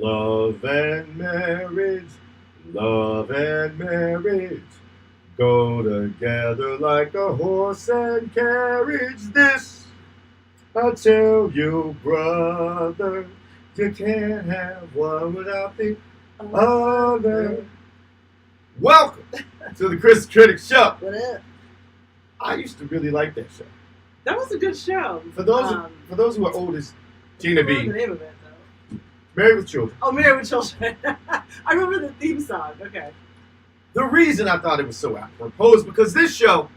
Love and marriage, love and marriage go together like a horse and carriage. This I tell you, brother, you can't have one without the other. Welcome to the Kris the Critic show. What up? I used to really like that show. That was a good show. For those who are old as Gina I don't B, remember the name of it though. Married with Children. Oh, Married with Children. I remember the theme song. Okay. The reason I thought it was so apropos is because this show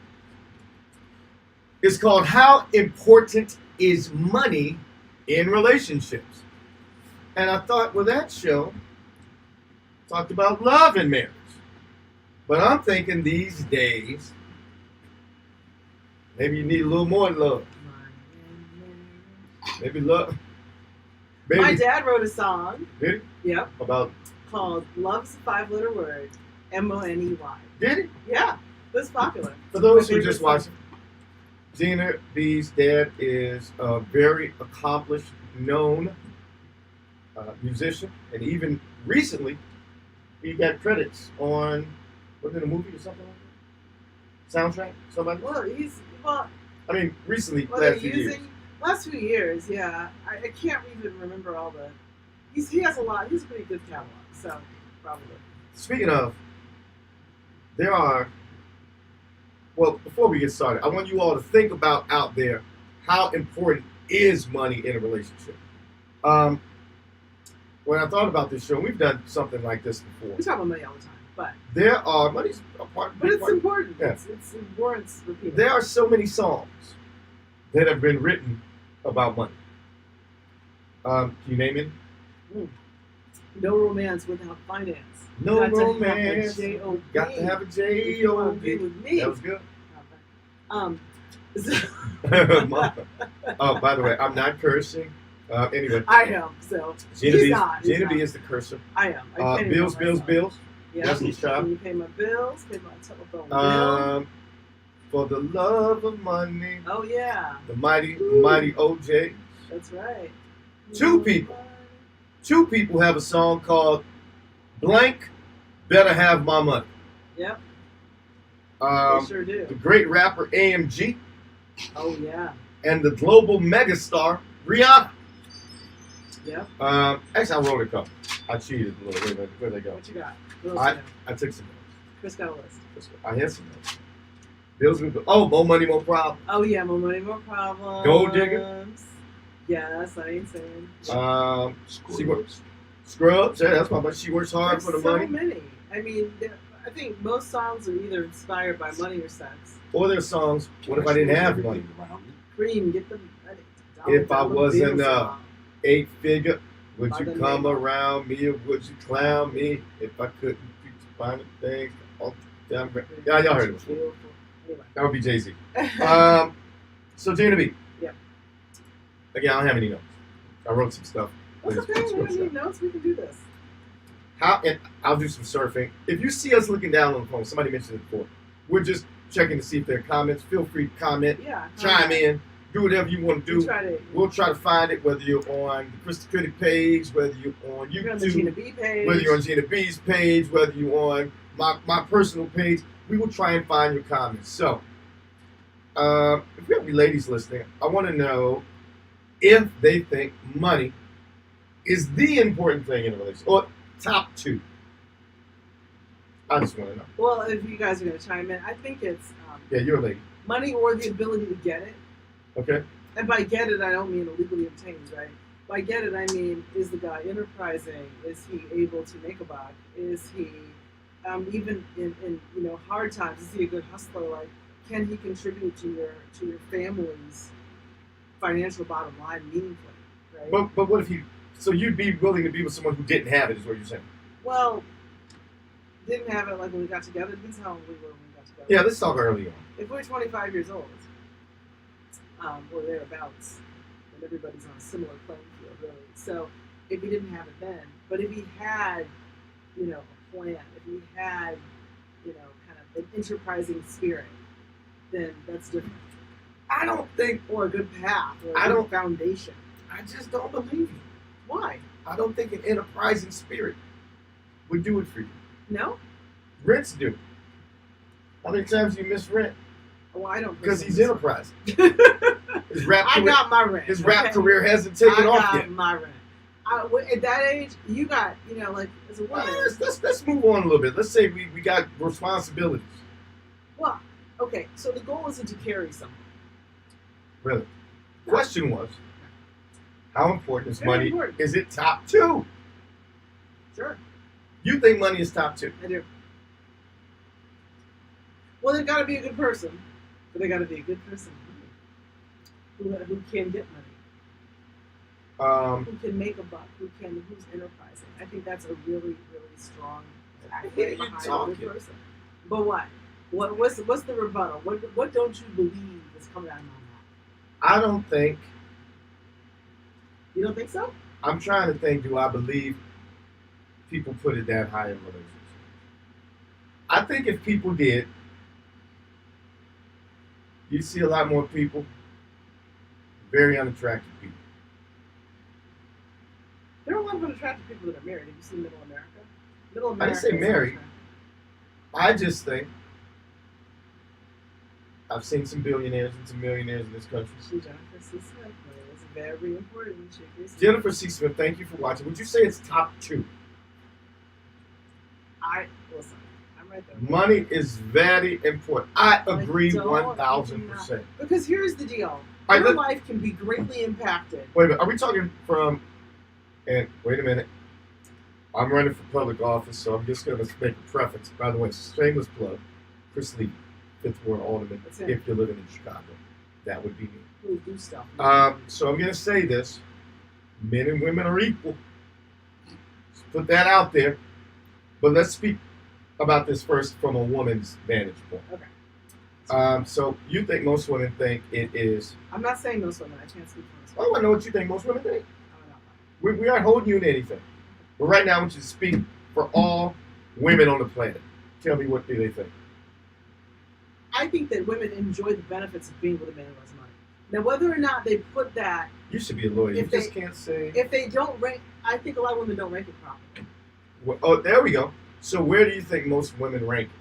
is called How Important is Money in Relationships? And I thought, well, that show talked about love and marriage. But I'm thinking these days, maybe you need a little more love. Maybe love. Maybe. My dad wrote a song. Did he? Yep. About. Called Love's a 5-letter word. Money. Did he? Yeah. That's popular. For those who are just watching, Gina B's dad is a very accomplished, known musician. And even recently, he got credits on, was it a movie or something like that? Soundtrack? Somebody? I mean, recently, last few years. Last few years, yeah. I can't even remember all the... He has a lot. He's a pretty good catalog, so probably. Speaking of, there are... Well, before we get started, I want you all to think about out there how important is money in a relationship. When I thought about this show, we've done something like this before. We talk about money all the time, but... Money's a part. But it's important. Yeah. It's important repeating. There are so many songs that have been written about money. Can you name it? No romance without finance. No Got romance. To have a Got to have a J-O-B. With me. That was good. So by the way, I'm not cursing. Anyway. I am. So Gina B is the cursor. I am. Bills. Yeah. Destiny's Child. You pay my bills. Pay my telephone bill. For the love of money. Oh yeah. The mighty OJ. That's right. Two people have a song called Blank Better Have My Money. Yep. They sure do. The great rapper AMG. Oh yeah. And the global megastar Rihanna. Yep. Actually, I wrote a couple. I cheated a little. Wait a minute. Where'd they go? What you got? I took some notes. Chris got a list. I had some notes. Bills with more money, more problems. Oh yeah, more money, more problems. Gold digger. Yes, I ain't saying. Scrubs. Yeah, that's why she works hard for the money. So many. I mean, I think most songs are either inspired by money or sex. Or their songs. What if I didn't have money? Cream, get the money. If I wasn't 8-figure, would you come around me or would you clown me? If I couldn't find the things. Yeah, y'all heard it before. Anyway. That would be Jay-Z. So Gina B. Yep. Again, I don't have any notes. I wrote some stuff. That's okay. We don't need notes. We can do this. And I'll do some surfing. If you see us looking down on the phone, somebody mentioned it before. We're just checking to see if there are comments. Feel free to comment. Yeah. Chime in. Do whatever you want to do. We'll try to find it, whether you're on the Kris the Critic page, whether you're on YouTube, on the Gina B page. Whether you're on Gina B's page, whether you're on my personal page. We will try and find your comments. So, if we have any ladies listening, I want to know if they think money is the important thing in a relationship, or top two. I just want to know. Well, if you guys are going to chime in, I think it's yeah, you're a lady. Money or the ability to get it. Okay. And by get it, I don't mean illegally obtained, right? By get it, I mean, is the guy enterprising? Is he able to make a buck? Is he even in hard times? Is he a good hustler? Like, can he contribute to your family's financial bottom line meaningfully? Right. But what if he? So you'd be willing to be with someone who didn't have it? Is what you're saying? Well, didn't have it like when we got together. Depends how old we were when we got together. Yeah, let's talk early on. If we're 25 years old, or thereabouts, then everybody's on a similar playing field, really. So if he didn't have it then, but if he had, a plan, if he had, kind of an enterprising spirit, then that's different. I don't think, or a good path, or a good foundation. I just don't believe you. Why? I don't think an enterprising spirit would do it for you. No? Rents do. How many times you miss rent? Well, I don't. Because he's enterprising. His rap I career, got my rent. his rap career hasn't taken off I yet. got my rent. At that age, you got, like, as a woman. Let's move on a little bit. Let's say we got responsibilities. Well, okay, so the goal isn't to carry someone. Really? No. Question was, how important is Very money? important. Is it top 2? Sure. You think money is top 2? I do. Well, they've got to be a good person, but they got to be a good person who can get money. Who can make a buck? Who's enterprising? I think that's a really, really strong hear behind you a talking. good person. But what? What's the rebuttal? What don't you believe is coming out of my mouth? I don't think. You don't think so? I'm trying to think. Do I believe people put it that high in relationships? I think if people did, you'd see a lot more people, very unattractive people. There are a lot of unattractive people that are married. Have you seen Middle America? Middle I America. didn't say married. I just think I've seen some billionaires and some millionaires in this country. Jennifer C. Smith is very important. Jennifer C. Smith, thank you for watching. Would you say it's top 2? Listen, I'm right there. Money is very important. I agree don't 1,000%. Because here's the deal. All right, Your life can be greatly impacted. Wait a minute. Are we talking from? And wait a minute. I'm running for public office, so I'm just going to make a preference. By the way, shameless plug. Kris Levy, 5th Ward Alderman. That's it. If you're living in Chicago, that would be me. We'll do stuff. So I'm going to say this: men and women are equal. Let's put that out there. But let's speak about this first from a woman's vantage point. Okay. So you think most women think it is? I'm not saying most women. I can't speak for most I women. want to know what you think most women think. I don't know. We aren't holding you to anything. But right now, I want you to speak for all women on the planet. Tell me, what do they think? I think that women enjoy the benefits of being with a man who has money. Now, whether or not they put that, You should be a lawyer. You If just they- can't say. if they don't rank, I think a lot of women don't rank it properly. Well, oh, there we go. So where do you think most women rank it?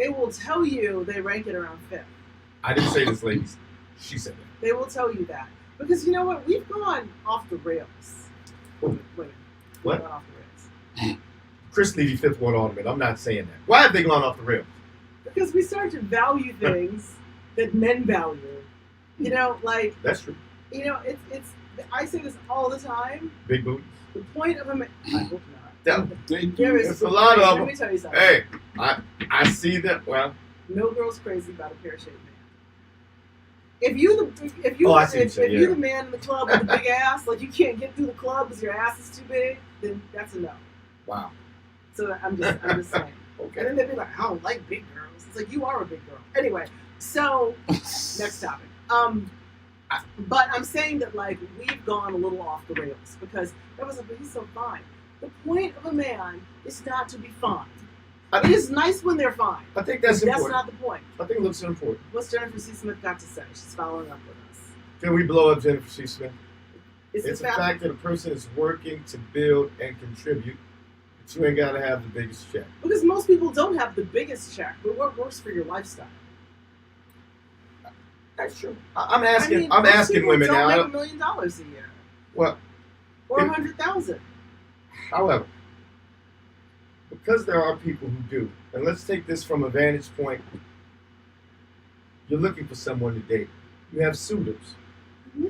They will tell you they rank it around 5th. I didn't say this, ladies. She said that. They will tell you that. Because you know what? We've gone off the rails. Who? Women. What? We've gone off the rails. Kris Levy, 5th Ward Alderman. I'm not saying that. Why have they gone off the rails? Because we start to value things that men value. Like, That's true. it's. I say this all the time. Big booties. The point of a man. I hope not. There is a lot of Let them. me tell you something. Hey, I see that. Well, No girl's crazy about a pear-shaped man. If you I see what you're saying, you're the man in the club with the big ass, like you can't get through the club because your ass is too big, then that's a no. wow. So I'm just saying. Okay. And then they'd be like, I don't like big girls. It's like, you are a big girl. Anyway, so next topic. But I'm saying that, like, we've gone a little off the rails because that was he's so fine. The point of a man is not to be fine. It is nice when they're fine. I think that's That's important. not the point. I think it looks important. What's Jennifer C. Smith got to say? She's following up with us. Can we blow up Jennifer C. Smith? It's It's the a fact that a person is working to build and contribute, but you ain't got to have the biggest check. Because most people don't have the biggest check, but what works for your lifestyle? That's true. I'm asking. I mean, I'm most asking people women don't now. make $1 million a year, Well, or It- 100,000. however, because there are people who do, and let's take this from a vantage point. You're looking for someone to date. You have suitors.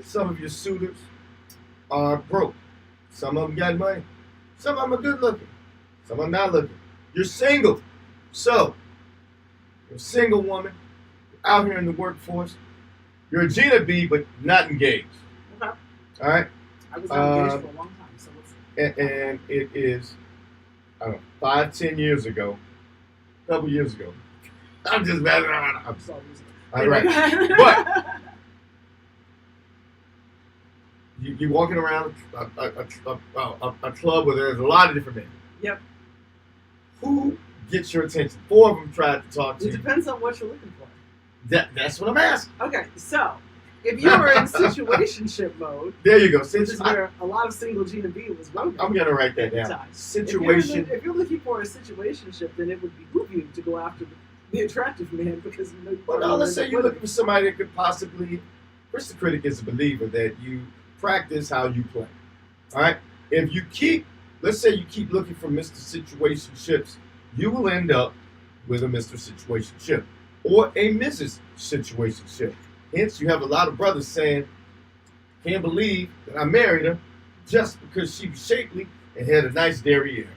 Some of your suitors are broke. Some of them got money. Some of them are good looking. Some of them not looking. You're single. So, you're a single woman, you're out here in the workforce. You're a Gina B, but not engaged. Okay. All right? I was engaged for a long time, so let's. And it is, I don't know, 5-10 years ago, a couple years ago. I'm just messing around. I'm Sorry. all right. But you're walking around a club where there's a lot of different men. Yep. Who gets your attention? 4 of them tried to talk to It you. depends on what you're looking for. That's what I'm asking. Okay, so if you were in situationship mode, there you go. which is where a lot of single Gina B was voting. I'm gonna write that down. Situation. If you're looking for a situationship, then it would behoove you to go after the attractive man because you know. Well, now let's say you're looking for somebody that could possibly. Kris the Critic is a believer that you practice how you play. All right. If you keep, let's say you keep looking for Mr. Situationships, you will end up with a Mr. Situationship or a Mrs. Situationship. Hence, you have a lot of brothers saying, "Can't believe that I married her just because she was shapely and had a nice derriere."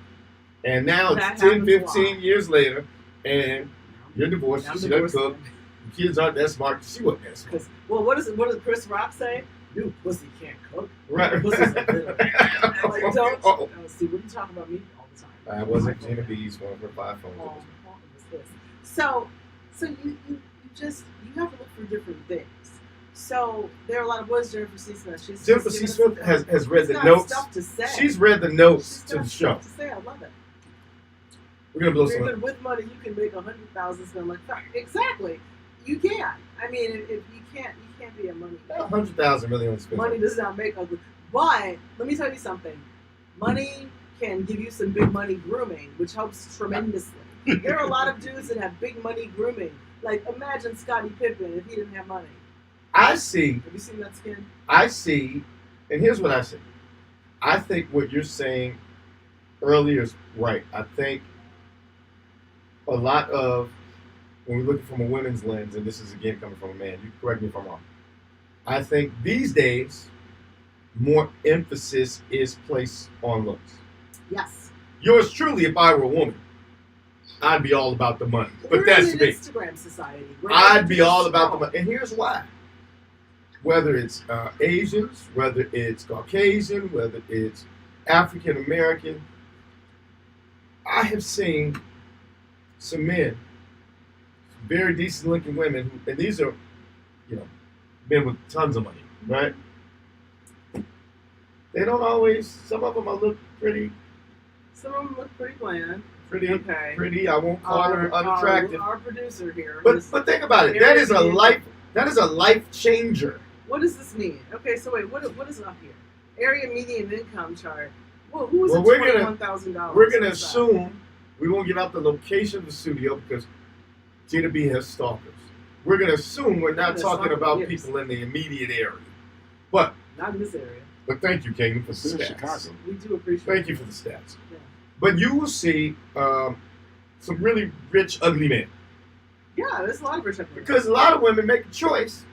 And now it's 10, 15 years later, and you're divorced. She doesn't cook. The kids aren't that smart. She wasn't that smart. Well, what does Chris Rock say? New pussy can't cook. Right. Pussy's a bitter. Like, don't. See, what are you talking about me all the time? I wasn't Gina B's one of her 5 phones. Oh, what was this? So you have to look for different things. So there are a lot of boys. Jennifer C. Smith. Jennifer C. Smith has read the notes. Stuff to say. She's read the notes to the show. Stuff to say. I love it. We're gonna blow some. Even with money, you can make 100,000 spend like that. Exactly. You can. I mean, if you can't be a money. 100,000 really only spends. Money does not make ugly. But let me tell you something. Money can give you some big money grooming, which helps tremendously. There are a lot of dudes that have big money grooming. Like imagine Scottie Pippen if he didn't have money. I see. Have you seen that skin? I see, and here's what I see. I think what you're saying earlier is right. I think a lot of when we're looking from a women's lens, and this is again coming from a man, you correct me if I'm wrong. I think these days more emphasis is placed on looks. Yes. Yours truly, if I were a woman, I'd be all about the money. But We're that's in me. an Instagram society. I'd be all about the money. And here's why. Whether it's Asians, whether it's Caucasian, whether it's African American, I have seen some men, very decent looking women, who, and these are, men with tons of money, right? They don't always, some of them look pretty. Some of them look pretty bland. Pretty. I won't call them unattractive. Our producer here. But think about it. That is a life changer. What does this mean? Okay, so wait, what is up here? Area median income chart. Well, who is $21,000? We're gonna assume we won't give out the location of the studio because Gina B has stalkers. We're gonna assume we're not talking about people in the immediate area, but not in this area. But thank you, Kagan, for the stats. Chicago. We do appreciate. Thank you for the stats. Yeah. But you will see some really rich, ugly men. Yeah, there's a lot of rich ugly men. Because a lot of women make a choice.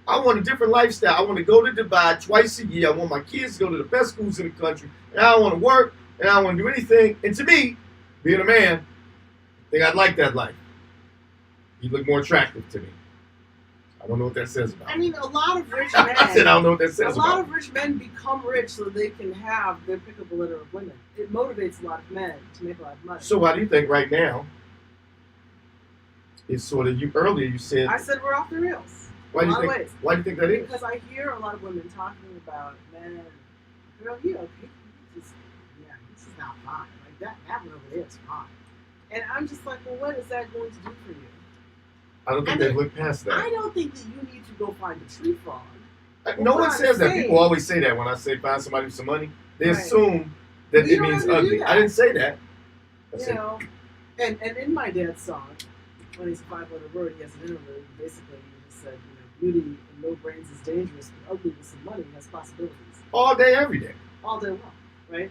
I want a different lifestyle. I want to go to Dubai twice a year. I want my kids to go to the best schools in the country. And I don't want to work. And I don't want to do anything. And to me, being a man, I think I'd like that life. You look more attractive to me. I don't know what that says about me. I mean, a lot of rich men. I said I don't know what that says about about A lot of rich men become rich so they can have their pickable litter of women. It motivates a lot of men to make a lot of money. So why do you think right now it's sort of, earlier you said... I said we're off the rails. Why do you think that is? Because I hear a lot of women talking about men. Girl, he okay. This is not fine. Like that one over there is fine. And I'm just like, well, what is that going to do for you? I don't think they've looked past that. I don't think that you need to go find a tree frog. No one says that. People always say that when I say find somebody with some money. They assume that it means ugly. I didn't say that. And in my dad's song, when he's a 5-letter word, he has an interlude. Basically, he just said, beauty and no brains is dangerous, but ugliness and money has possibilities. All day, every day. All day long, right?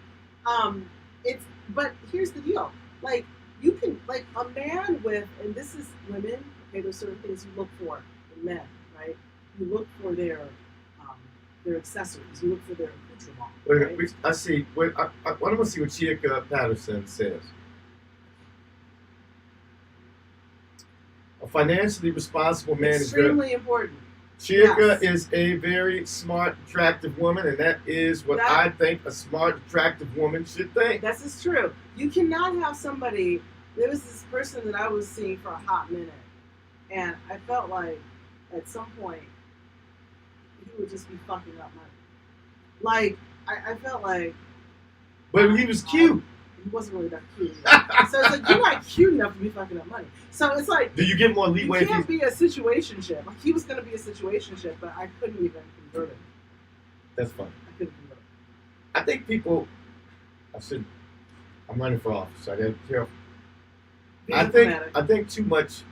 But here's the deal. Like, you can, like, a man with, and this is women, okay, there's certain things you look for in men, right? You look for their accessories. You look for their accoutrement. Right? I see. I want to see what Chica Patterson says. A financially responsible man is extremely important. Chica is a very smart, attractive woman, and that is what I think a smart, attractive woman should think. This is true. You cannot have somebody. There was this person that I was seeing for a hot minute, and I felt like at some point he would just be fucking up money. Like I felt like. But he was cute. he wasn't really that cute. So it's like, you're not cute enough to be fucking up money. So it's like, Do you give more leeway? You can't be a situationship. Like, he was going to be a situationship, but I couldn't even convert him. That's fine. I couldn't convert him. I think people. I'm running for office. So I got to be careful. I think too much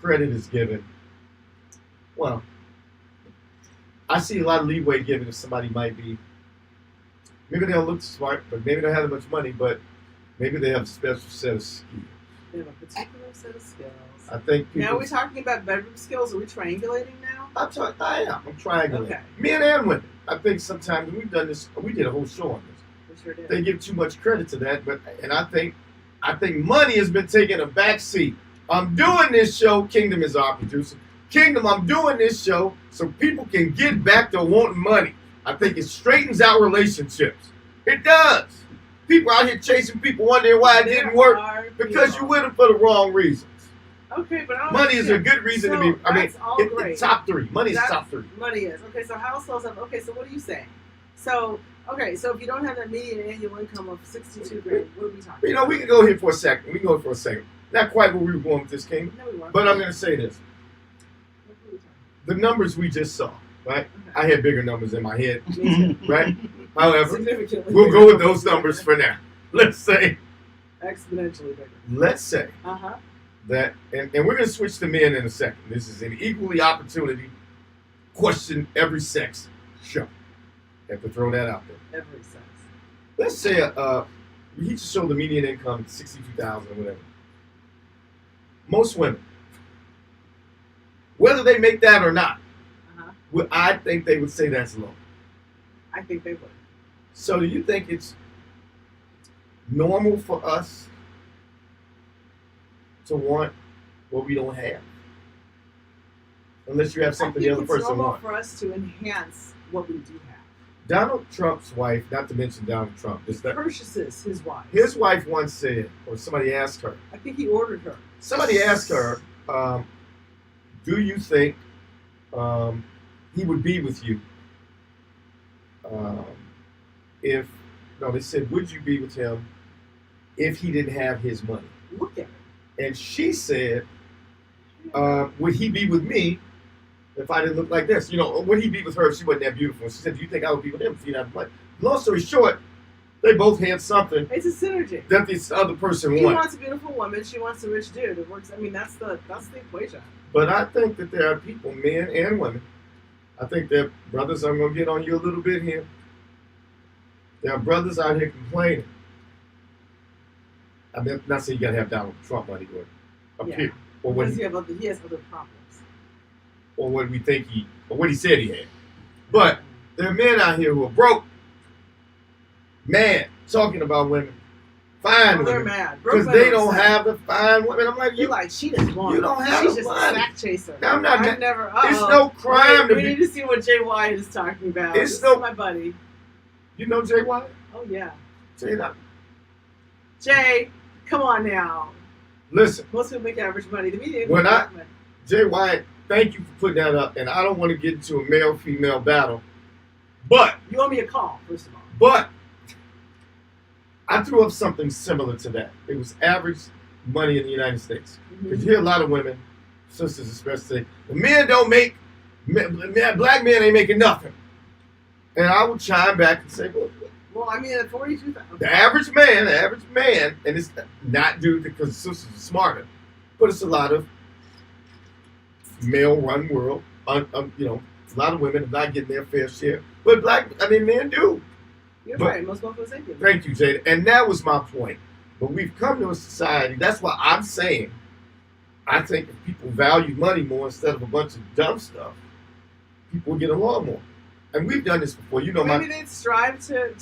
credit is given. Well, I see a lot of leeway given if somebody might be. Maybe they don't look smart, but maybe they don't have that much money, but maybe they have a special set of skills. They have a particular set of skills. I think people. Now, are we talking about bedroom skills? Are we triangulating now? I'm triangulating. Okay. Men and women. I think sometimes we've done this. We did a whole show on this. We sure did. They give too much credit to that, and I think money has been taking a back seat. I'm doing this show. Kingdom is our producer. Kingdom, I'm doing this show so people can get back to wanting money. I think it straightens out relationships. It does. People out here chasing people, wondering why it didn't work because you with them for the wrong reasons. Okay, but money is a good reason to be. I mean, it's top three. Money is top three. Money is okay. So households have. Okay, so what are you saying? So okay, so if you don't have that median annual income of 62 grand, what are we talking? You know, we can go here for a second. We can go for a second. Not quite where we were going with this, King. No, we weren't. But I'm going to say this. The numbers we just saw, right? Okay. I had bigger numbers in my head, right? However, we'll go with those numbers for now. Let's say exponentially bigger. Let's say that, and we're going to switch to men in a second. This is an equally opportunity question every sex show. Have to throw that out there. Every sex. Let's say he just showed the median income $62,000 or whatever. Most women, whether they make that or not, I think they would say that's low. I think they would. So do you think it's normal for us to want what we don't have? Unless you have something the other person wants. It's normal for us to enhance what we do have. Donald Trump's wife, not to mention Donald Trump, purchases his wife. His wife once said, or somebody asked her. I think he ordered her. Somebody asked her, do you think he would be with you if, no, they said, would you be with him if he didn't have his money? Look at it. And she said, would he be with me if I didn't look like this? You know, would he be with her if she wasn't that beautiful? She said, do you think I would be with him if he didn't have money? Long story short, they both had something. It's a synergy. That this other person wanted. He wants a beautiful woman. She wants a rich dude. It works. I mean, that's the equation. But I think that there are people, men and women. I think that brothers, I'm going to get on you a little bit here. There are brothers out here complaining. I mean, not saying you got to have Donald Trump money, but up here. Or what he has other problems. Or what we think or what he said he had. But there are men out here who are broke. Man, talking about women. Fine women. They're mad. Because they don't have the fine women. I'm like, you're like, she doesn't want. You don't have She's the just money. a sack chaser. Now, I'm not. I've never. It's no crime to we be. need to see what Jay White is talking about. It's no. My buddy. You know Jay White? Oh yeah. Jay, come on now. Listen. Most people make average money. The median. Jay White, thank you for putting that up, and I don't want to get into a male-female battle, but you owe me a call first of all. But I threw up something similar to that. It was average money in the United States. Because you hear a lot of women, sisters especially, say, the men don't make, black men ain't making nothing. And I would chime back and say, well, I mean, at 42,000. The average man, and it's not due because sisters are smarter, but it's a lot of male-run world. You know, a lot of women are not getting their fair share. But men do. You're right. Most motherfuckers do. Thank you, Jada. And that was my point. But we've come to a society, that's why I'm saying, I think if people value money more instead of a bunch of dumb stuff, people will get along more. And we've done this before. You know, maybe they'd strive to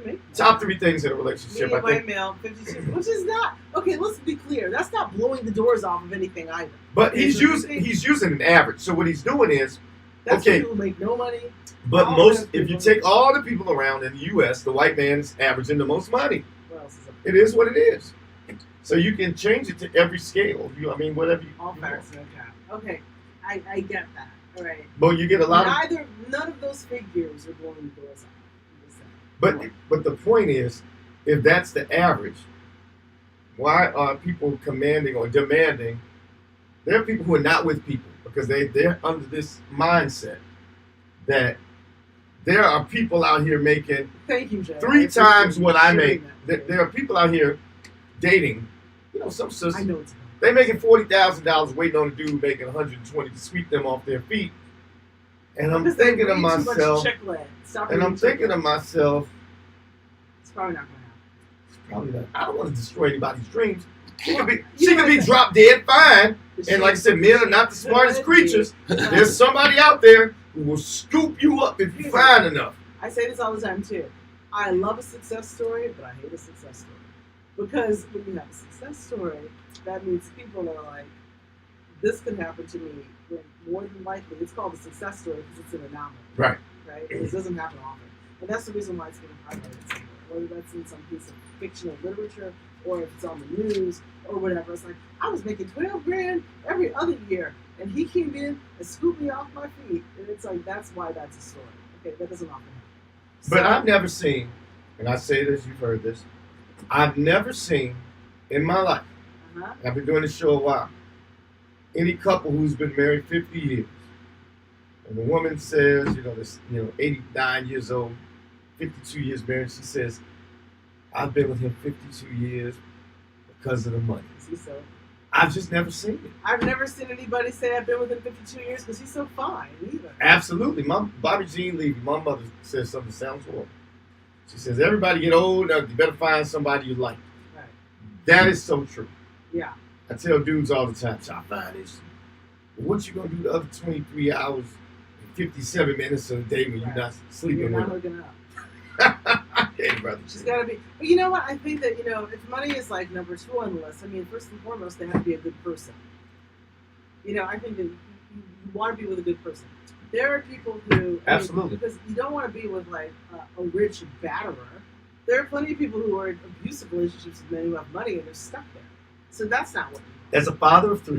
make top 3 things in a relationship. Medium white male, 52, which is not okay. Let's be clear. That's not blowing the doors off of anything either. But he's using an average. So what he's doing is, that's people who make no money. But if you take all the people around in the U.S., the white man is averaging the most money. What else is it is what it is. So you can change it to every scale. Whatever you all facts no cap. Okay, I get that. All right. But you get a lot none of those figures are blowing the doors off. But the point is, if that's the average, why are people commanding or demanding? There are people who are not with people because they're under this mindset that there are people out here making Thank you, Jay. 3 times what I make. That. There are people out here dating, some I sisters. know it's They making $40,000 waiting on a dude making 120 to sweep them off their feet. And I'm thinking to myself, it's probably not going to happen. I don't want to destroy anybody's dreams. She could be drop dead fine. And like I said, men are not the smartest creatures. There's somebody out there who will scoop you up if you find enough. I say this all the time too. I love a success story, but I hate a success story. Because when you have a success story, that means people are like, this could happen to me, when more than likely, it's called a success story because it's an anomaly. Right. Right? It doesn't happen often. And that's the reason why it's getting highlighted somewhere. Whether that's in some piece of fictional literature or if it's on the news or whatever. It's like, I was making $12,000 every other year and he came in and scooped me off my feet. And it's like, that's why that's a story. Okay, that doesn't often happen. But I've never seen, and I say this, you've heard this, I've never seen in my life, I've been doing this show a while, any couple who's been married 50 years, and the woman says, 89 years old, 52 years married, she says, I've been with him 52 years because of the money. Is he so? I've just never seen it. I've never seen anybody say I've been with him 52 years because he's so fine either. Absolutely. Bobby Jean Levy, my mother says something that sounds horrible. She says, everybody get old, you better find somebody you like. Right. That is so true. Yeah. I tell dudes all the time, I find this. What you going to do the other 23 hours and 57 minutes of the day when you're not sleeping You're not with hooking up. Hey, brother. She's got to be. But you know what? I think that, if money is like number 2 on the list, I mean, first and foremost, they have to be a good person. I think that you want to be with a good person. There are people who... Absolutely. Because you don't want to be with, like, a rich batterer. There are plenty of people who are in abusive relationships with men who have money and they're stuck there. So that's not what you want. As a father of 3,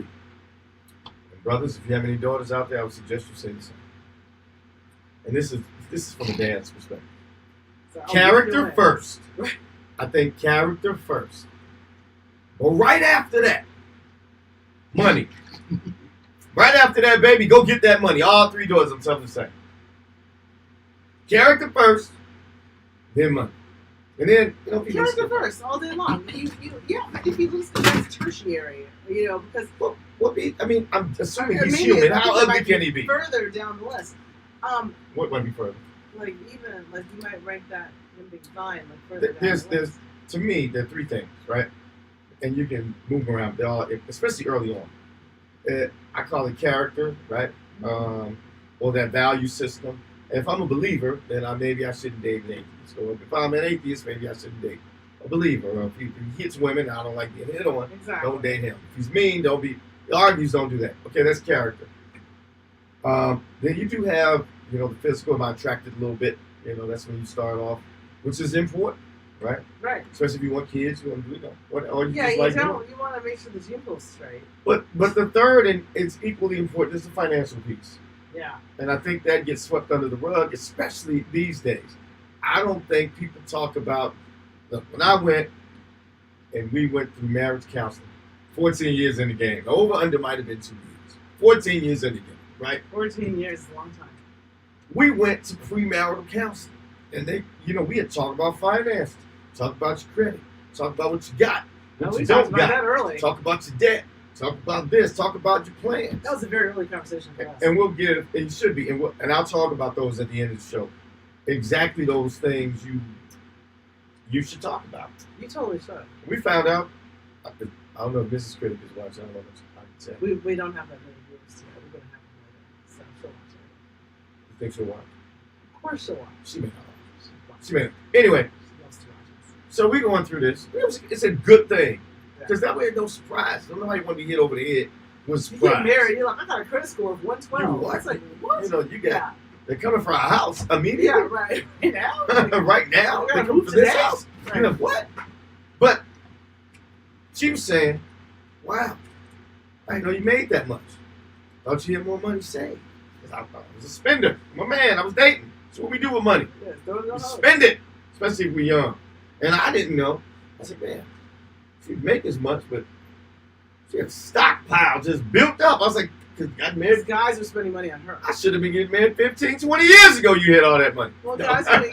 and brothers, if you have any daughters out there, I would suggest you say the same. And this is from a dad's perspective. So, Character first. I think character first. But right after that, money. Right after that, baby, go get that money. All 3 daughters, I'm telling you the same. Character first, then money. And then, character first, all day long. If you lose, that's tertiary, because... I'm assuming he's human. How ugly can he be? Further down the list. What might be further? You might rank that in being fine, further down the list. To me, there are 3 things, right? And you can move around. They're all, especially early on. I call it character, right? Or that value system. And if I'm a believer, then maybe I shouldn't date an atheist. Or if I'm an atheist, maybe I shouldn't date a believer. Or if he hits women, I don't like being hit on. Exactly. Don't date him. If he's mean, don't be. Argues, don't do that. Okay, that's character. Then you do have, the physical. Am I attracted a little bit? That's when you start off, which is important, right? Right. Especially if you want kids, you want to do or you yeah, just you want to make sure the gene goes straight. But the third, and it's equally important, is the financial piece. Yeah. And I think that gets swept under the rug, especially these days. I don't think people talk about, when I went, and we went through marriage counseling, 14 years in the game. The over-under might have been 2 years. 14 years in the game, right? 14 years is a long time. We went to premarital counseling. And we had talked about finance, talk about your credit, talk about what you got, what you don't got. That early. Talk about your debt. Talk about this. Talk about your plans. That was a very early conversation for us. And we'll get it. It should be. And I'll talk about those at the end of the show. Exactly those things you should talk about. You totally should. We found out. I don't know if Mrs. Critic is watching. I don't know what I can say. We don't have that many viewers today. We're going to have them later. So she'll watch it. You think she'll watch? Of course she'll watch. She may not watch. She may not. Anyway. She loves to watch us. So we're going through this. It's a good thing. Because that way there's no surprise. I don't know how you want to be hit over the head with surprise. You get married, you're like, I got a credit score of 112. What? It's like, what? You got, they're coming for our house immediately. Yeah, right. Right now? Right now? They're coming for this house? Right. What? But she was saying, wow, I didn't know you made that much. Thought you had more money saved. Because I thought I was a spender. I'm a man. I was dating. That's what we do with money. Yeah, don't know. We spend it, especially if we're young. And I didn't know. I said, man, she'd make as much, but she had a stockpile just built up. I was like, got These married. guys are spending money on her. I should have been getting married 15, 20 years ago. You had all that money. Well, guys are, you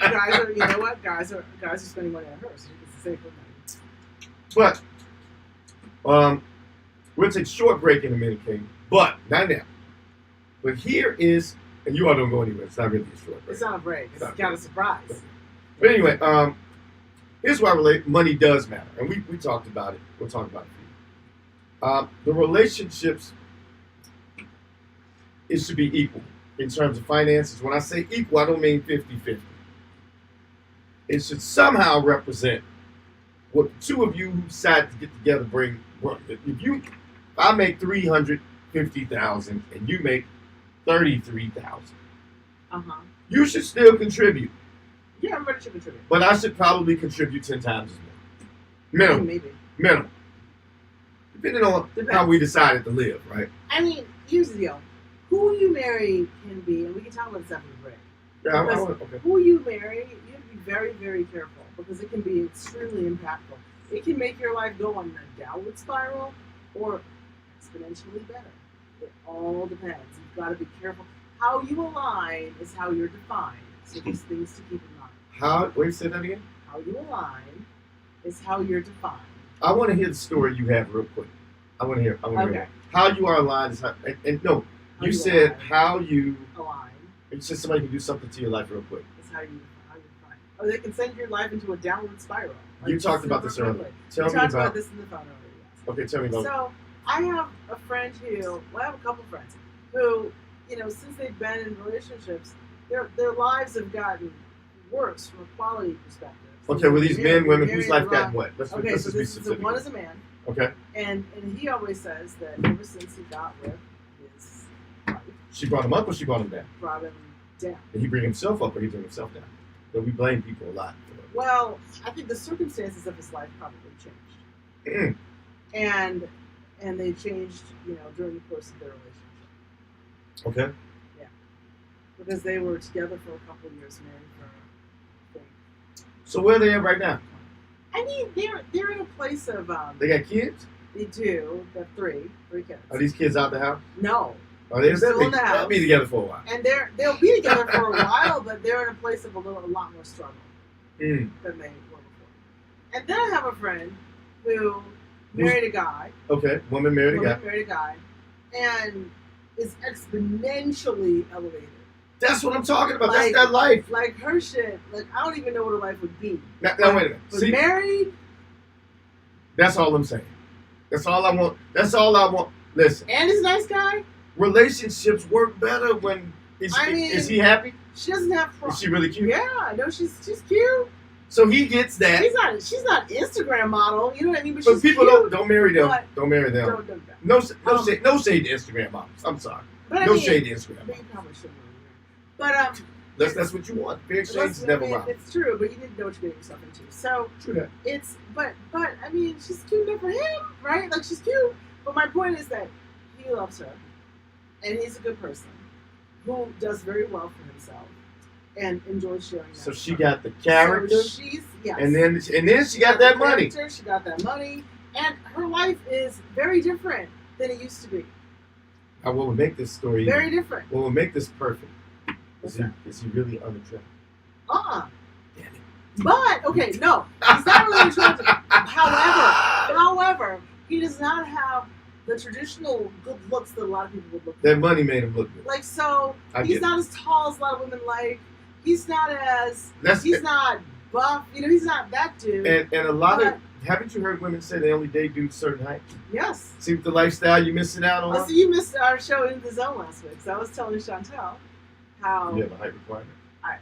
know what? Guys are spending money on her, so she gets to save her money. But we'll take a short break in a minute, King. But not now. But here is, and you all don't go anywhere. It's not really a short break. It's not a break. It's got a surprise. But anyway, here's why money does matter, and we talked about it. We'll talk about it. The relationships is to be equal in terms of finances. When I say equal, I don't mean 50-50. It should somehow represent what the two of you who decided to get together bring. If I make $350,000 and you make $33,000, you should still contribute. Yeah, everybody should contribute. But I should probably contribute 10 times as much. Minimum. Maybe. Minimum. Depending on how we decided to live, right? I mean, here's the deal. Who you marry can be, and we can talk about this after the break. Yeah, okay. Who you marry, you have to be very, very careful because it can be extremely impactful. It can make your life go on a downward spiral or exponentially better. It all depends. You've got to be careful. How you align is how you're defined. So there's things to keep in mind. Wait, say that again? How you align is how you're defined. I want to hear the story you have real quick. I want to hear. Okay. How you are aligned is how. No, you said align. How you align. You said somebody can do something to your life real quick. Is how you define. Or they can send your life into a downward spiral. Like You talked about this earlier. Tell me talked about this in the phone earlier. Yes. Okay, tell me about. So I have a friend I have a couple friends who, since they've been in relationships, their lives have gotten worse from a quality perspective. Okay, well, these men, women, whose life gotten what? Let's so be this specific. one is a man. Okay. And he always says that ever since he got with his wife, She brought him up or she brought him down? brought him down. Did he bring himself up or he bring himself down? So we blame people a lot for that. Well, I think the circumstances of his life probably changed. And they changed, during the course of their relationship. Okay. Yeah. Because they were together for a couple of years, married for I think. So where are they at right now? I mean, they're in a place of They got kids? They do. They have three kids. Are these kids out the house? No. Are they Still in the house. They'll be together for a while. And they'll be together for a while, but they're in a place of a lot more struggle than they were before. And then I have a friend who married a guy. Okay, woman married a guy. Married a guy, and is exponentially elevated. That's what I'm talking about. That's that life. Like her shit. Like I don't even know what her life would be. Now wait a minute. But married. That's all I'm saying. That's all I want. That's all I want. Listen. And he's a nice guy. Relationships work better when is he happy? She doesn't have problems. Is she really cute? Yeah, I know she's cute. So he gets that. She's not Instagram model, you know what I mean? But she's people cute. Don't marry them. Don't marry them. Don't. No shade to Instagram models. I'm sorry. No shade to Instagram models. You probably shouldn't. But that's what you want. Fair exchange is never wrong. It's true, but you need to know what you're getting yourself into. So true that. It's but I mean she's cute enough for him, right? Like she's cute. But my point is that he loves her, and he's a good person who does very well for himself and enjoys sharing that. So she got the character. So yes. And then she got that money. She got that money, and her life is very different than it used to be. Now, what would make this story very different? What would make this perfect? Is he really unattractive? Damn it. But okay, no, he's not really attractive. However, he does not have the traditional good looks that a lot of people would look for. That money made him look good. Like so, he's not as tall as a lot of women like. He's not not buff. He's not that dude. And a lot of haven't you heard women say they only date dudes certain height? Yes. See the lifestyle you're missing out on. So you missed our show In the Zone last week. So I was telling Chantel how you have a height requirement. I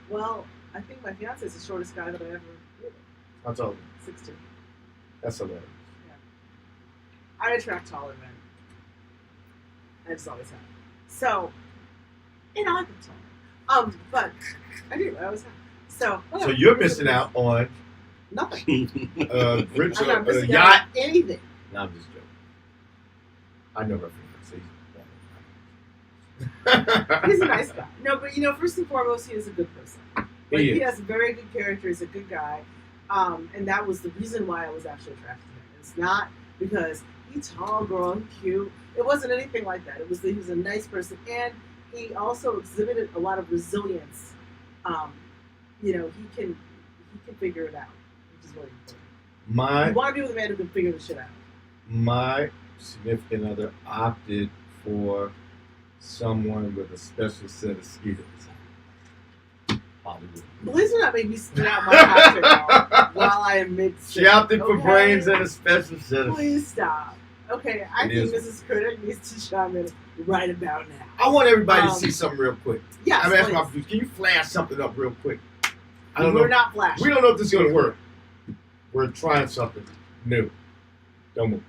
think my fiance is the shortest guy that I ever dated. How tall? 6'2". That's hilarious. Yeah. I attract taller men. I just always have. So, I can tall. But I do. I always have. So you're missing out on nothing. Rich I'm not missing yacht. out on anything. No, I'm just joking. I know her fiance. He's a nice guy. No, but first and foremost, he is a good person. He has a very good character. He's a good guy. And that was the reason why I was actually attracted to him. It's not because he's tall, girl, and cute. It wasn't anything like that. It was that he was a nice person, and he also exhibited a lot of resilience. You know, he can figure it out, which is really important. You want to be with a man who can figure the shit out. My significant other opted for someone with a special set of skills. Hollywood. Please do not make me spit out my cocktail while I am mid. She opted for brains and a special set of. Please stop. Okay, I think Mrs. Critic needs to chime in right about now. I want everybody to see something real quick. Yes, I'm asking my producer, can you flash something up real quick? We're not flashing. We don't know if this is going to work. We're trying something new. Don't move.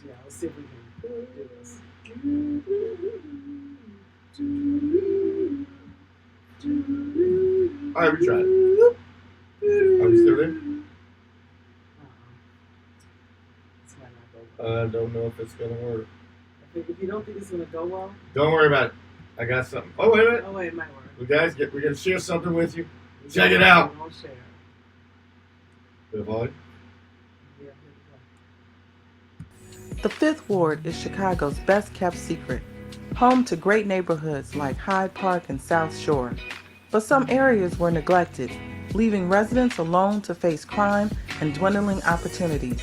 Yeah, let's see if we can do this. All right, we tried it. Are we still there? I don't know if it's going to work. If you don't think it's going to go well, don't worry about it. I got something. Oh, wait a minute. Oh, wait, it might work. Well, guys, we're going to share something with you. Check it out. I'll share. The volume? The Fifth Ward is Chicago's best-kept secret, home to great neighborhoods like Hyde Park and South Shore. But some areas were neglected, leaving residents alone to face crime and dwindling opportunities.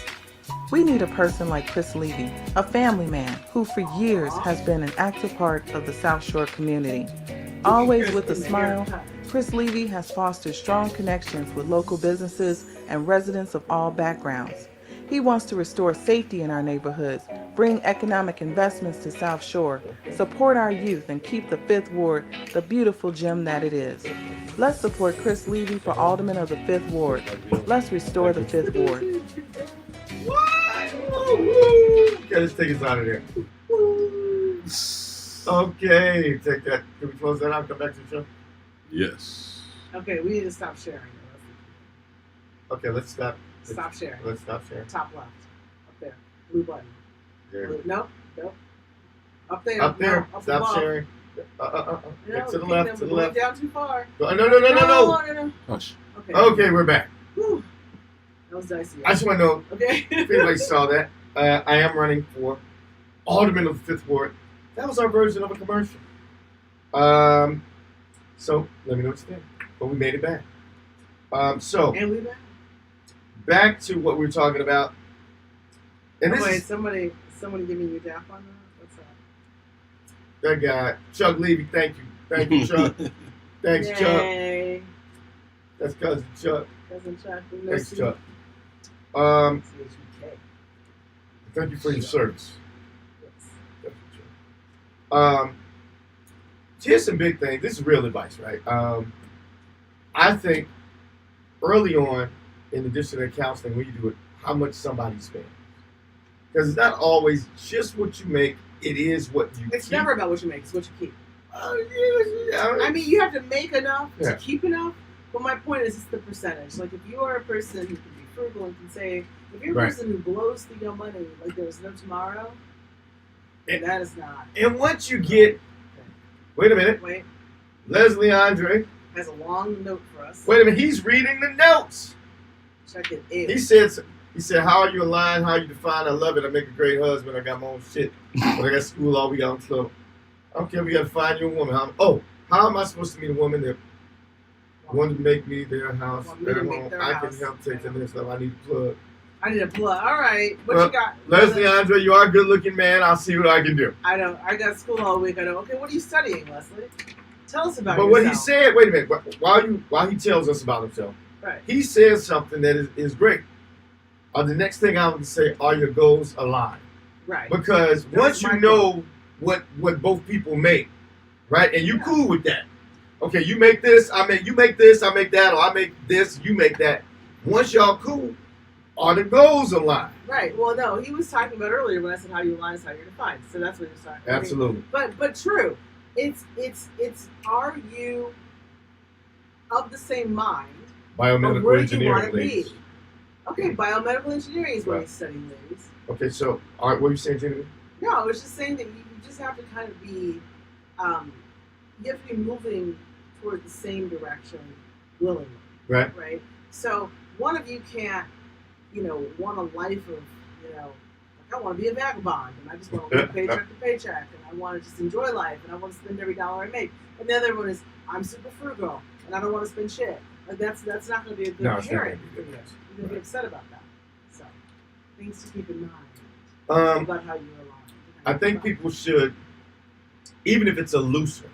We need a person like Kris Levy, a family man who for years has been an active part of the South Shore community. Always with a smile, Kris Levy has fostered strong connections with local businesses and residents of all backgrounds. He wants to restore safety in our neighborhoods, bring economic investments to South Shore, support our youth, and keep the Fifth Ward the beautiful gem that it is. Let's support Kris Levy for Alderman of the Fifth Ward. Let's restore the Fifth Ward. Okay, let's take us out of there. Okay, take that. Can we close that out and come back to the show? Yes. Okay, we need to stop sharing. Okay, let's stop. Stop sharing. Let's stop sharing. Top left. Up there. Blue button. There. Nope. Up there. Up there. No, up Stop above. sharing. No, to the left. To the left. Down too far. No. Hush. Okay, we're back. Whew. That was dicey. I just want to know Okay. if anybody saw that. I am running for Alderman of the Fifth Ward. That was our version of a commercial. So let me know what you think. But we made it back. And we back. Back to what we were talking about. And this wait, is somebody give me your dap on that? What's that that? guy, Chuck Levy. Thank you, Chuck. Thanks, Yay. Chuck. That's cousin Chuck. Cousin Chuck. Thanks, Chuck. Thank you for your service. Yes. Here's some big things. This is real advice, right? I think early on, in addition to counseling, when you do it, how much somebody spends. Because it's not always just what you make, it is what you It's keep. never about what you make, it's what you keep. Yeah. I mean, you have to make enough to keep enough, but my point is it's the percentage. Like, if you are a person who can be frugal and can save, if you're a person who blows through your money like there's no tomorrow, then that is not. And once you get... Wait a minute. Wait. Leslie Andre has a long note for us. Wait a minute. He's reading the notes. Check it in. He said, how are you aligned? How are you defined? I love it. I make a great husband. I got my own shit. But I got school all we got on club. I don't care. We got to find you a woman. How am I supposed to meet a woman that wants to make me their house, their home? I can help take the next step. I need a plug. I need a plug. All right. What you got? Leslie Andre, you are a good looking man. I'll see what I can do. I know. I got school all week. I know. Okay, what are you studying, Leslie? Tell us about But yourself. what he said, wait a minute, while he tells us about himself, right. He says something that is great. The next thing I would say, are your goals aligned? Right. Because once you know what both people make, right, and you cool with that. Okay, you make this, you make this, I make that, or I make this, you make that. Once y'all cool, are the goals aligned? Right. Well, no, he was talking about earlier when I said how you align is how you're defined. So that's what he was talking about. Absolutely. But true. It's are you of the same mind? Biomedical where engineering, you ladies. be. Okay, biomedical engineering is what he's studying, ladies. Okay, so all right, what are you saying, Gina? No, I was just saying that you just have to kind of be, you have to be moving toward the same direction willingly. Right. Right. So one of you can't, want a life of, like I want to be a vagabond and I just want to live paycheck to paycheck and I want to just enjoy life and I want to spend every dollar I make. And the other one is I'm super frugal and I don't want to spend shit. Like that's not going to be a good parent. You're going to be upset about that. So things to keep in mind about how you align. I think people should, even if it's a loose one,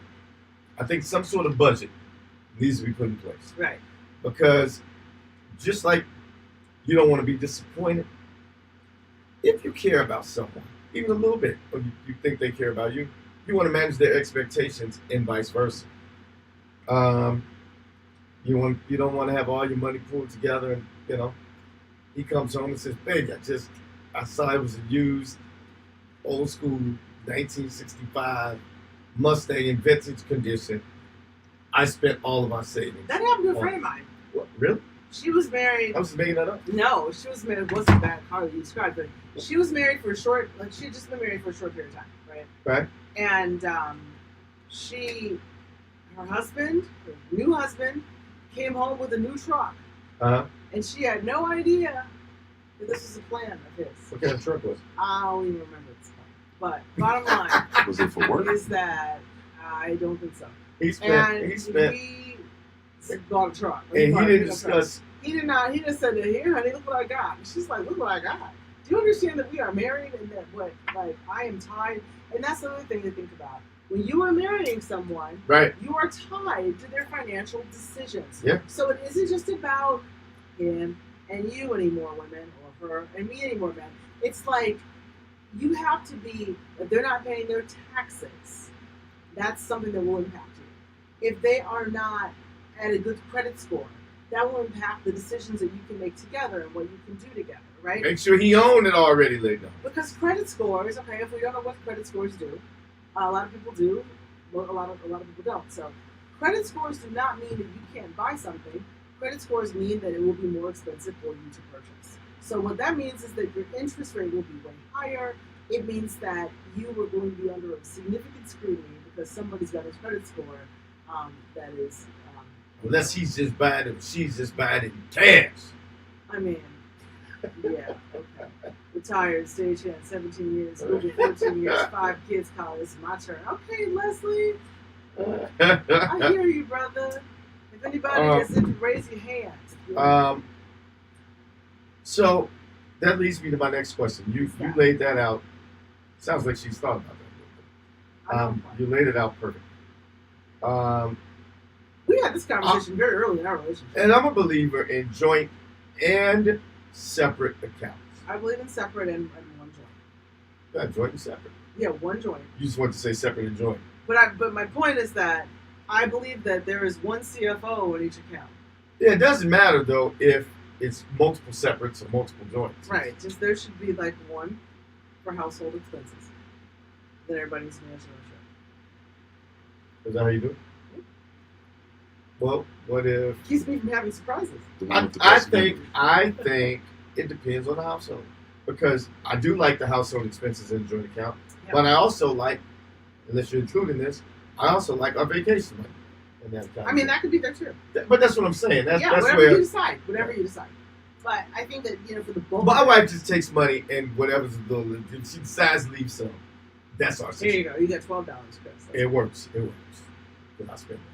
I think some sort of budget needs to be put in place. Right. Because just like you don't want to be disappointed, if you care about someone, even a little bit, or you think they care about you, you want to manage their expectations and vice versa. You don't want to have all your money pulled together and, he comes home and says, baby, I saw it was a used, old school, 1965 Mustang in vintage condition. I spent all of my savings. That happened to a friend of mine. What, really? She was married. I was making that up. No, she was married. It wasn't that car that you described, but she was married for a short. Like she had just been married for a short period of time, right? Right. And her new husband, came home with a new truck. And she had no idea that this was a plan of his. What kind of truck was it? I don't even remember this stuff. But bottom line was it for work? Is that I don't think so. He spent. He bought a truck. And he didn't discuss. He did not. He just said, "Here, honey, look what I got." And she's like, "Look what I got." Do you understand that we are married and that I am tied? And that's the other thing to think about. When you are marrying someone, right, you are tied to their financial decisions. Yeah. So it isn't just about him and you anymore, women, or her and me anymore, men. It's like you have to be. If they're not paying their taxes, that's something that will impact you. If they are not at a good credit score, that will impact the decisions that you can make together and what you can do together, right? Make sure he owned it already, laid down. Because credit scores, okay, if we don't know what credit scores do, a lot of people do, a lot of people don't. So credit scores do not mean that you can't buy something. Credit scores mean that it will be more expensive for you to purchase. So what that means is that your interest rate will be way higher. It means that you are going to be under a significant scrutiny because somebody's got a credit score that is... Unless he's just buying it, she's just buying it in cash. I mean, yeah, okay. Retired, stagehand, 17 years, over 14 years, 5 kids, college. It's my turn. Okay, Leslie. I hear you, brother. If anybody is in, raise your hand. So that leads me to my next question. You laid that out. Sounds like she's thought about that. You laid it out perfect. We had this conversation very early in our relationship. And I'm a believer in joint and separate accounts. I believe in separate and one joint. Yeah, joint and separate. Yeah, one joint. You just want to say separate and joint. But my point is that I believe that there is one CFO in each account. Yeah, it doesn't matter though if it's multiple separates or multiple joints. Right. Just there should be like one for household expenses that everybody needs to manage their share. Is that how you do it? Well, what if... Keeps me from having surprises. I think it depends on the household. Because I do like the household expenses in the joint account. Yeah. But I also like, unless you're including this, I also like our vacation money in that account. I mean, that could be there too. But that's what I'm saying. That's whatever where, you decide. Whatever you decide. But I think that, for the bulk... My wife just takes money and whatever's the little... She decides to leave some. That's our system. Here you go. You got $12, Chris. It works. Because I spend money.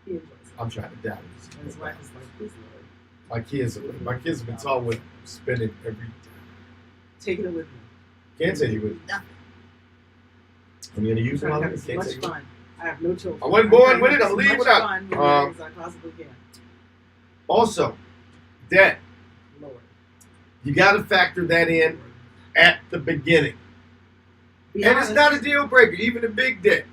He enjoys it. I'm trying to doubt it. And his wife is like, please, Lord. My kids have been taught with spending every time. Taking it with me. Can't take it with me. Nothing. I'm going to use it. I have as much fun. I have no children. I wasn't born with it. I'm leaving without. Fun with it as I possibly can. Also, debt. Lord. You got to factor that in at the beginning. And it's not a deal breaker, even a big debt.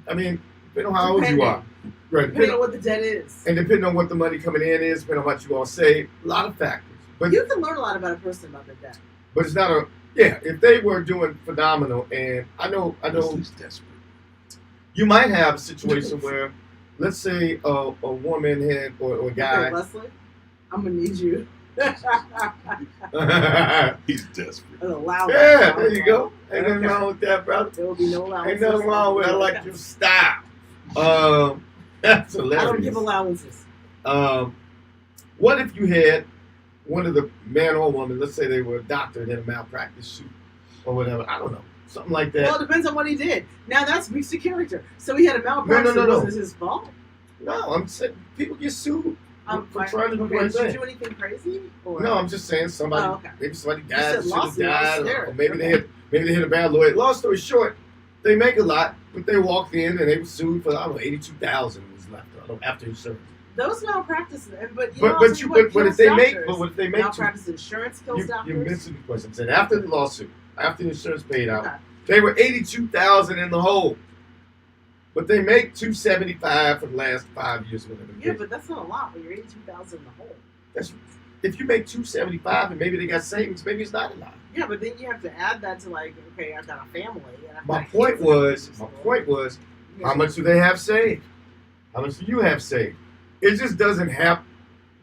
I mean, depending on how old you are. Right. Depending on what the debt is. And depending on what the money coming in is, depending on what you all save, a lot of factors. But you can learn a lot about a person about their debt. But it's not if they were doing phenomenal, and I know desperate. You might have a situation where, let's say a woman had, or a guy. Okay, Leslie, I'm going to need you. He's desperate. There you go. Ain't nothing wrong with that, brother. There will be no allowance. Ain't nothing wrong with it. I like your style. That's hilarious. I don't give allowances. What if you had one of the man or woman, let's say they were a doctor and had a malpractice suit or whatever, I don't know, something like that. Well, it depends on what he did. Now that's speaks to character. So he had a malpractice. No. Was it his fault? No, I'm saying people get sued for Fine. trying to do the Okay, right did you thing. do anything crazy? Or? No, I'm just saying somebody, Oh, okay. maybe somebody You died, said should have lawsuit, I was died, or scared. maybe Okay. they hit a bad lawyer. Long story short, they make a lot, but they walked in and they were sued for I don't know $82,000 was left after insurance. Those malpractice, but if they make malpractice insurance kills doctors. you mentioned the question. Said after the lawsuit, after the insurance paid out, Okay. they were $82,000 in the hole, but they make $275 for the last 5 years. Whatever. Yeah, but that's not a lot when you're 82,000 in the hole. That's if you make $275 and maybe they got savings, maybe it's not a lot. Yeah, but then you have to add that to like, okay, I've got a family. And I've My got point kids was, how much do they have saved? How much do you have saved? It just doesn't have.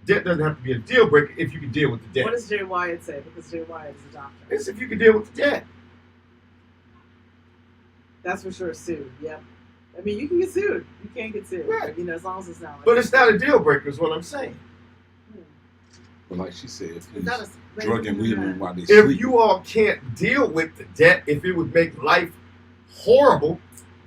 Debt doesn't have to be a deal breaker if you can deal with the debt. What does Jay Wyatt say? Because Jay Wyatt is a doctor. It's if you can deal with the debt. That's for sure. Sued. Yep. I mean, you can get sued. You can't get sued. Right. You know, as long as it's not. Like But it's not a deal breaker, is what I'm saying. But like she said, It's it's not a drug and weed while they If sleep. you all can't deal with the debt, if it would make life horrible,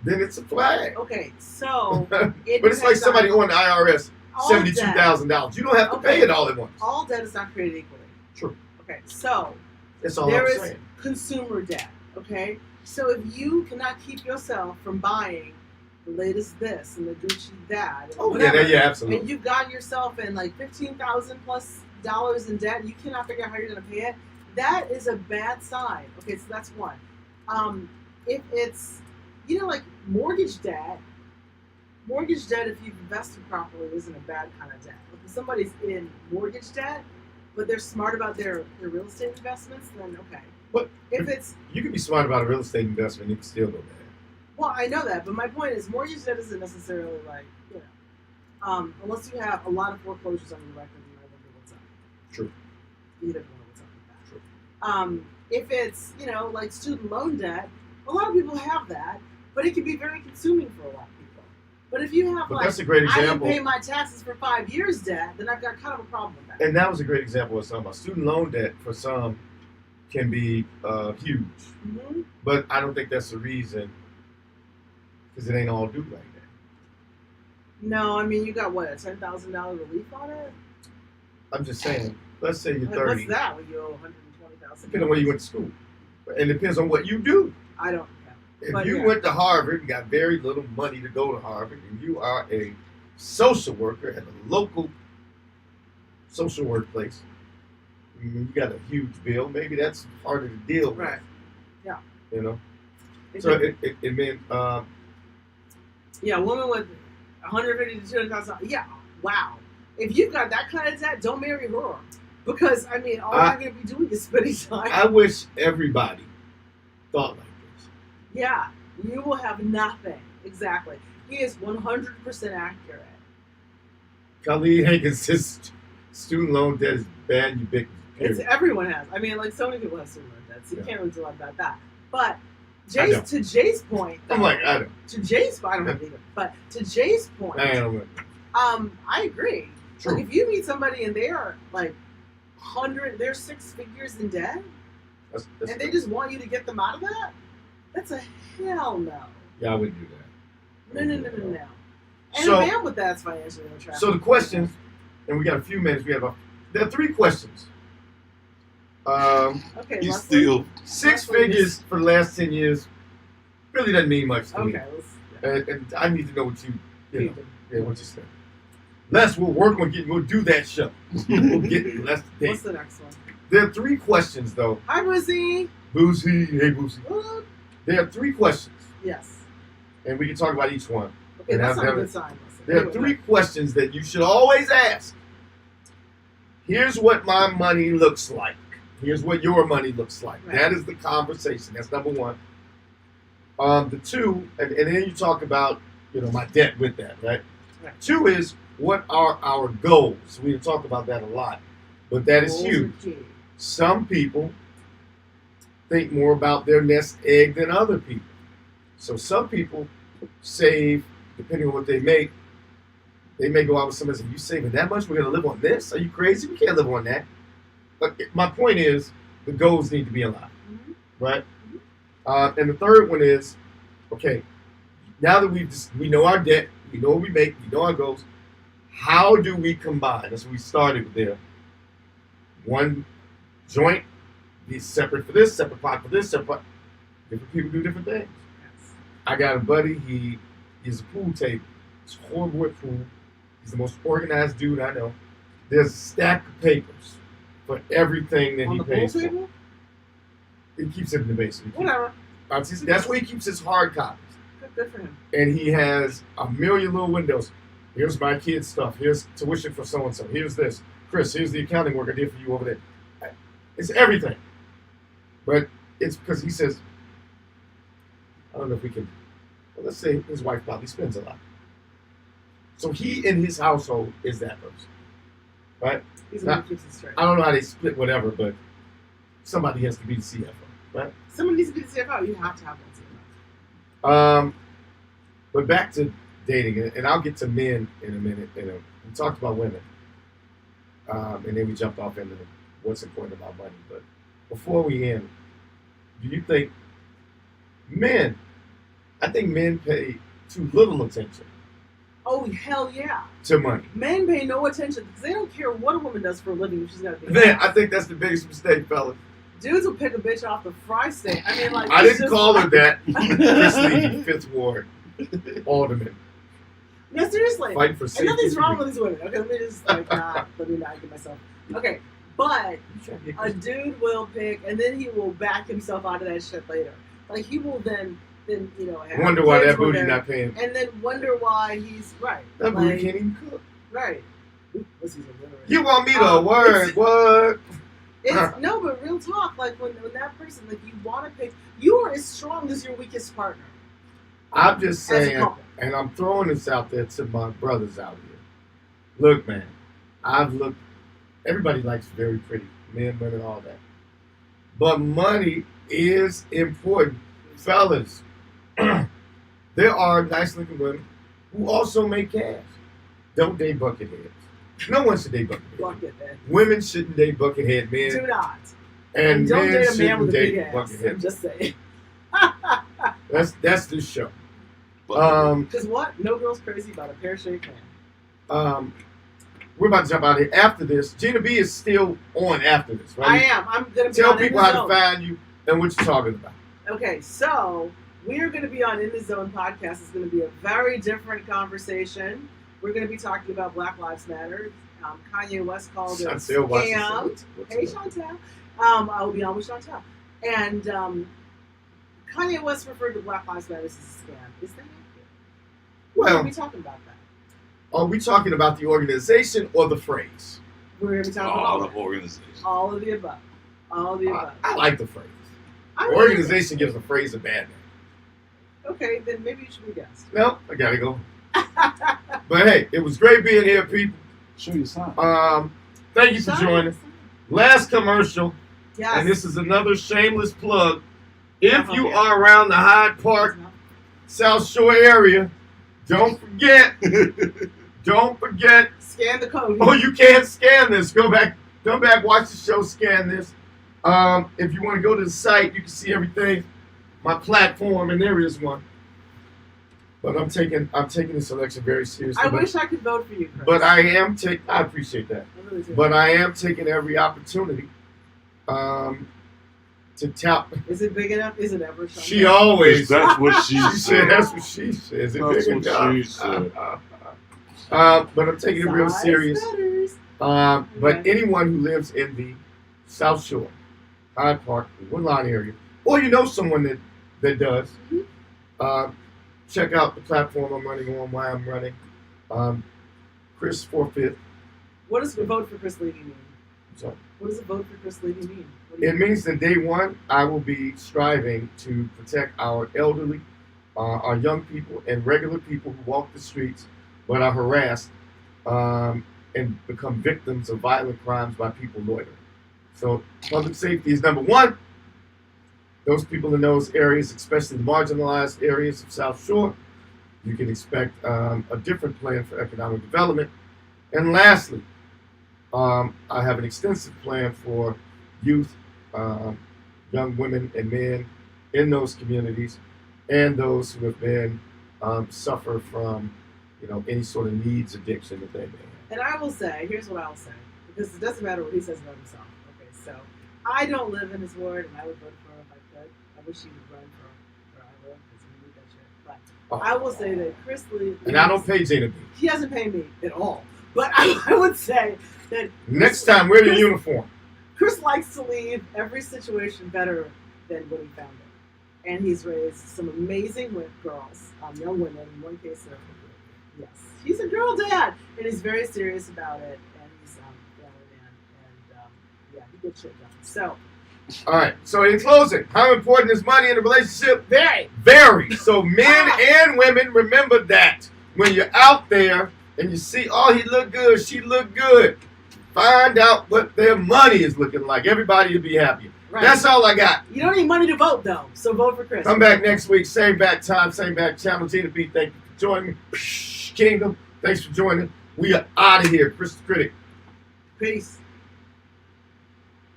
then it's a flag. Okay, so But it it's like depends somebody on owing the IRS all $72,000. You don't have to pay Okay. it all at once. All debt is not created equally. True. Okay, so That's all there I'm is saying. consumer debt. Okay, so if you cannot keep yourself from buying the latest this and the Gucci that, and Oh whatever, yeah, absolutely. and you've gotten yourself in like $15,000 plus in debt, and you cannot figure out how you're going to pay it. That is a bad sign. Okay, so that's one. If it's like mortgage debt, if you've invested properly, isn't a bad kind of debt. If somebody's in mortgage debt, but they're smart about their real estate investments, then okay. But If it's you can be smart about a real estate investment, you can still go bad. well, I know that, but my point is, mortgage debt isn't necessarily like unless you have a lot of foreclosures on your record, you might wonder what's up. True. You don't know what's up with that. True. If it's like student loan debt, a lot of people have that, but it can be very consuming for a lot of people. But if you have But like that's a great I didn't example. pay my taxes for 5 years debt, then I've got kind of a problem with that. And that was a great example of something. Student loan debt for some can be huge, Mm-hmm. but I don't think that's the reason, because it ain't all due like that. No, I mean you got what, a $10,000 relief on it? I'm just saying. Let's say you're Like, 30. what's that when you owe $120,000? Depending on where you went to school, and it depends on what you do. I don't know. If But you yeah. went to Harvard and got very little money to go to Harvard, and you are a social worker at a local social work place, you got a huge bill. Maybe that's harder to deal with. Right. Yeah. You know. It So could- it meant yeah, a woman with $150,000 to $200,000. Yeah, wow. If you've got that kind of debt, don't marry her, because I mean, all you're going to be doing is spending time. I wish everybody thought like this. Yeah, you will have nothing. Exactly. He is 100% accurate. Khalid Hankins says student loan debt is bad, ubiquitous. It's Period. everyone has. I mean, like so many people have student loan debt, so you Yeah. can't really do a lot about that. But I don't. to Jay's point, I'm like, I don't. to Jay's point, I don't have either. But to Jay's point, I don't know. I agree. True. Like if you meet somebody and they are like they're 6 figures in debt, That's and they just want you to get them out of that, that's a hell no. yeah, I wouldn't do that. No. And So- a man with that's financially unattractive. So the questions, and we got a few minutes. There are 3 questions. Okay, He's Leslie? still 6 Leslie, figures for the last 10 years really doesn't mean much to me. Okay, let's. And I need to know what you know, Yeah. what you say. Les, we'll do that show. We'll get Les today. What's the next one? There are 3 questions though. Hi, Boozy. Boozy, hey Boozy. What? There are 3 questions, Yes. and we can talk about each one. Okay, And that's I've not a never- good sign. Leslie. There are Anyway, 3 questions that you should always ask. Here's what my money looks like. Here's what your money looks like. Right. That is the conversation. That's number 1. The 2, and then you talk about, my debt with that, right? Right. 2 is, what are our goals? We talk about that a lot, but that is goals are huge. key. Some people think more about their nest egg than other people. So some people save, depending on what they make, They may go out with somebody and say, "You saving that much? We're gonna live on this? Are you crazy? We can't live on that." But my point is, the goals need to be aligned, right? And the third one is, okay, now that we know our debt, we know what we make, we know our goals. How do we combine? That's what we started there. One joint, be separate for this, separate pot for this, separate pot. Different people do different things. Yes. I got a buddy. He's a pool table. He's horrible at pool. He's the most organized dude I know. There's a stack of papers for everything that On he the pays pool for. table? He keeps it in the basement. Whatever. That's where he keeps his hard copies. Good for him. And he has a million little windows. Here's my kid's stuff. Here's tuition for so-and-so. Here's this. Chris, here's the accounting work I did for you over there. It's everything. But it's because he says, I don't know if we can, well, let's say his wife probably spends a lot. So he in his household is that person. Right? He's the one who keeps it straight. I don't know how they split whatever, but somebody has to be the CFO. Right? Someone needs to be the CFO. You have to have one CFO. But back to dating, and I'll get to men in a minute. We talked about women, and then we jumped off into what's important about money. But before we end, do you think men? I think men pay too little attention Oh, hell yeah. to money. Men pay no attention because they don't care what a woman does for a living if she's got to be. Man, I think that's the biggest mistake, fellas. Dudes will pick a bitch off the fry steak. I mean, like. I it's didn't just call her like- that. Chris Lee, Fifth Ward, Alderman, No, seriously. fight for And safety. nothing's wrong with these women. Okay, let me just let me not get myself. Okay, but a dude will pick, and then he will back himself out of that shit later. Like he will then have Wonder why kids that with booty her, not paying. and then wonder why he's right. That like, booty can't even cook. Right. Ooh, this is illiterate. You want me to word? What? It's, no, but real talk. Like when that person, like you want to pick, you are as strong as your weakest partner. I'm just As a saying, couple. and I'm throwing this out there to my brothers out here. Look, man, I've looked. Everybody likes very pretty men, women, all that. But money is important, fellas. There are nice-looking women who also make cash. Don't date bucketheads. No one should date bucketheads. Bucket that. Women shouldn't date buckethead men, Do not. and Don't men date a man shouldn't with a big date ass. I'm bucketheads. just saying. That's this show. But Because what? No girl's crazy about a pear-shaped man. We're about to jump out of here. After this, Gina B is still on after this, right? I am. I'm going to be Tell on people In the how Zone. to find you and what you're talking about. Okay, so we're going to be on In the Zone podcast. It's going to be a very different conversation. We're going to be talking about Black Lives Matter. Kanye West called it a Chantel watches scam. it. What's Hey, it? Chantel. I will be on with Chantel. And Kanye West referred to Black Lives Matter as a scam. Is that accurate? We're Well, going to be talking about that. are we talking about the organization or the phrase? We're going to be talking all about the organizations. all of the above. All of the above. I like the phrase. I mean, Organization gives the phrase a bad name. Okay, then maybe you should be guest. No, I gotta go. But hey, it was great being here, people. Show your sign. Thank you for joining. Last commercial, Yes. and this is another shameless plug. If you Okay. are around the Hyde Park, South Shore area, don't forget, Scan the code. oh, you can't scan this. Go back, watch the show, scan this. If you want to go to the site, you can see everything. My platform, and there is one. But I'm taking this election very seriously. I but, wish I could vote for you, Chris. but I appreciate that. I really do. But I am taking every opportunity to tap. Is it big enough? Is it ever? Something? She always. That's what she She said said. that's what she says. It That's big what enough. she said. But I'm taking it real Size serious. matters. But Okay. anyone who lives in the South Shore, Hyde Park, Woodlawn area, or you know someone that does, check out the platform I'm running on, why I'm running. Chris 4/5. What does a vote for Chris Levy mean? So What does a vote for Chris Levy mean? What do you it means that day one, I will be striving to protect our elderly, our young people, and regular people who walk the streets but are harassed and become victims of violent crimes by people loitering. So public safety is number one. Those people in those areas, especially the marginalized areas of South Shore, you can expect a different plan for economic development. And lastly, I have an extensive plan for youth, young women and men in those communities, and those who have been suffer from, any sort of needs addiction that they may have. And I will say, here's what I will say, because it doesn't matter what he says about himself. Okay, so I don't live in his ward, and I would vote for him if I could. I wish he would run for where I live, because we need that shit. But I will say that Kris Lee, and I don't pay Gina. He doesn't pay me at all. But I would say that Next time, wear your uniform. Kris likes to leave every situation better than when he found it. And he's raised some amazing girls, young women, in one case. Yes, he's a girl dad, and he's very serious about it, and he's a family man, and he gets shit done. So, all right. So in closing, how important is money in a relationship? Very. So men and women, remember that when you're out there and you see, oh, he look good, she look good, find out what their money is looking like. Everybody will be happy. Right. That's all I got. You don't need money to vote, though, so vote for Kris. Come back next week, same back time, same back channel. Gina B, thank you for joining me. Kingdom, thanks for joining. We are out of here. Kris the Critic. Peace.